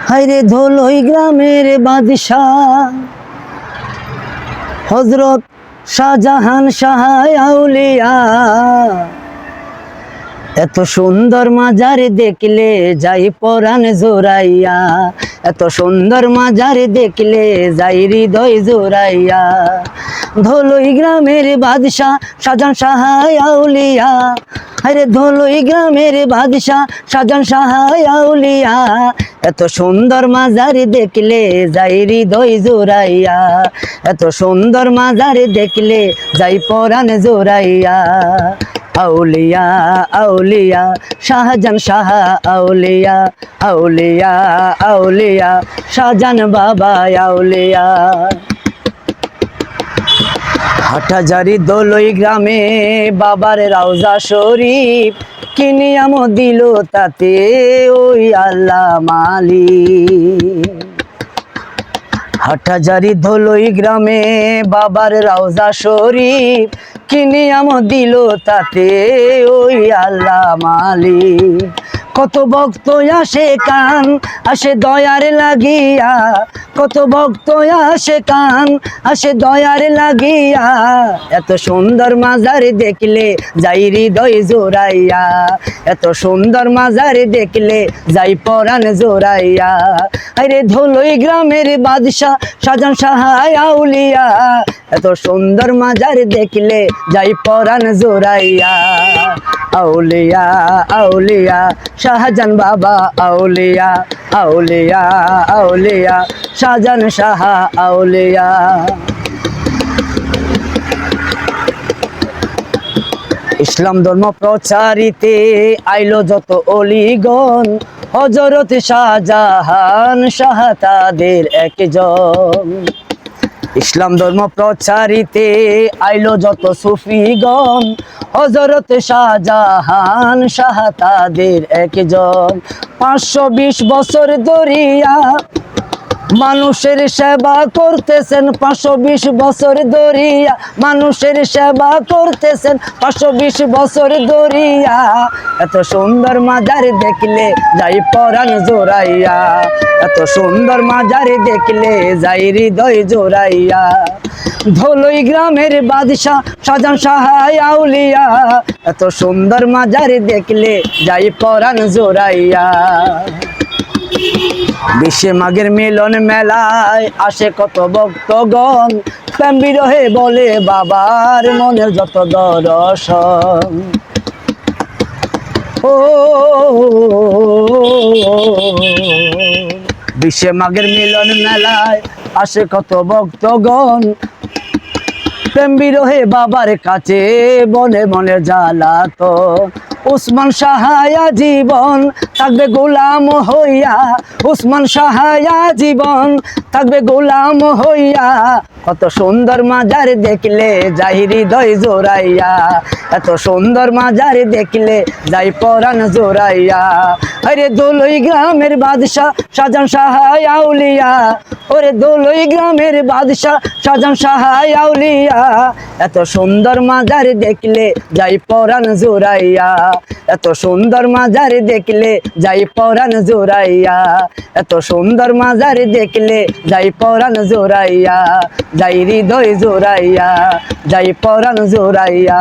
হায়রে ধলই গ্রামের বাদশাহ হযরত শাহজাহান শাহ আউলিয়া, এত সুন্দর মাজার দেখলে যাই পরাণ জোরাইয়া, এত সুন্দর মাজার দেখলে যাই হৃদয় জোরাইয়া। ধলই গ্রামের বাদশাহ শাহজাহান শাহ আউলিয়া, আরে ধলই গ্রামের বাদশাহ শাহজাহান শাহ আউলিয়া, এত সুন্দর মাজার দেখলে যাই হৃদয় জোরাইয়া, এত সুন্দর মাজার দেখলে যাই পরাণ জোরাইয়া। আউলিয়া আউলিয়া শাহজাহান শাহ আউলিয়া, আউলিয়া আউলিয়া শাহজাহান বাবা আউলিয়া। হাটহাজারী ধলই গ্রামে বাবার রওজা শরীফ, কি নিয়াম দিল তাতে ওই আল্লাহ মালিক। হাটহাজারী ধলই গ্রামে বাবার রওজা শরীফ, কি নিয়াম দিল তাতে ওই আল্লাহ মালিক। কত ভক্ত আসে কান আসে দয়ার লাগিয়া, কত ভক্ত আসে কান আসে দয়ার লাগিয়া, এত সুন্দর মাজার দেখলে যাই হৃদয় জোরাইয়া, এত সুন্দর মাজার দেখলে যাই পরাণ জোরাইয়া। আরে ধলই গ্রামের বাদশাহ শাহজাহান শাহ আউলিয়া, এত সুন্দর মাজার দেখলে যাই পরাণ জোরাইয়া। আউলিয়া আউলিয়া শাহজাহান বাবা আউলিয়া, আউলিয়া আউলিয়া শাহজাহান শাহ আউলিয়া। ইসলাম ধর্ম প্রচারিতে আইলো যত অলিগণ, হযরত শাহজাহান শাহ তাদের একজন। ইসলাম ধর্ম প্রচারিতে আইলো যত সুফিগণ, হযরত শাহজাহান শাহ তাদের একজন। 520 বছর ধরিয়া মানুষের সেবা করতেছেন, 520 বছর ধরিয়া মানুষের সেবা করতেছেন, 520 বছর ধরিয়া। এত সুন্দর মাজার দেখলে যাই পরাণ জোরাইয়া, এত সুন্দর মাজার দেখলে যাই হৃদয় জোরাইয়া। ধলই গ্রামের বাদশাহ শাহজাহান শাহ আউলিয়া, এত সুন্দর মাজার দেখলে যাই পরাণ জোরাইয়া। 20 মাঘের মিলন মেলায় আসে কত ভক্তগণ, প্রেম বিরহে বলে বাবার মনের যত দর্শন। ও 20 মাঘের মিলন মেলায় আসে কত ভক্তগণ, প্রেম বিরহে বাবার কাছে বলে মনে জ্বালাতন। উসমান শাহ জীবন থাকবে গোলাম হইয়া, উসমান শাহ জীবন থাকবে গোলাম হইয়া। কত সুন্দর মাজার দেখলে যাই হৃদয় জোরাইয়া, এত সুন্দর মাজার দেখলে যাই পরাণ জোরাইয়া। আরে ধলই গ্রামের বাদশাহ শাহজাহান শাহ আউলিয়া, ওরে ধলই গ্রামের বাদশাহ শাহজাহান শাহ আউলিয়া, এত সুন্দর মাজার দেখলে যাই পরাণ জোরাইয়া, এত সুন্দর মাজার দেখলে যাই পরাণ জোরাইয়া, এত সুন্দর মাজার দেখলে যাই পরাণ জোরাইয়া, যাই হৃদয় জোরাইয়া, যাই পরাণ জোরাইয়া।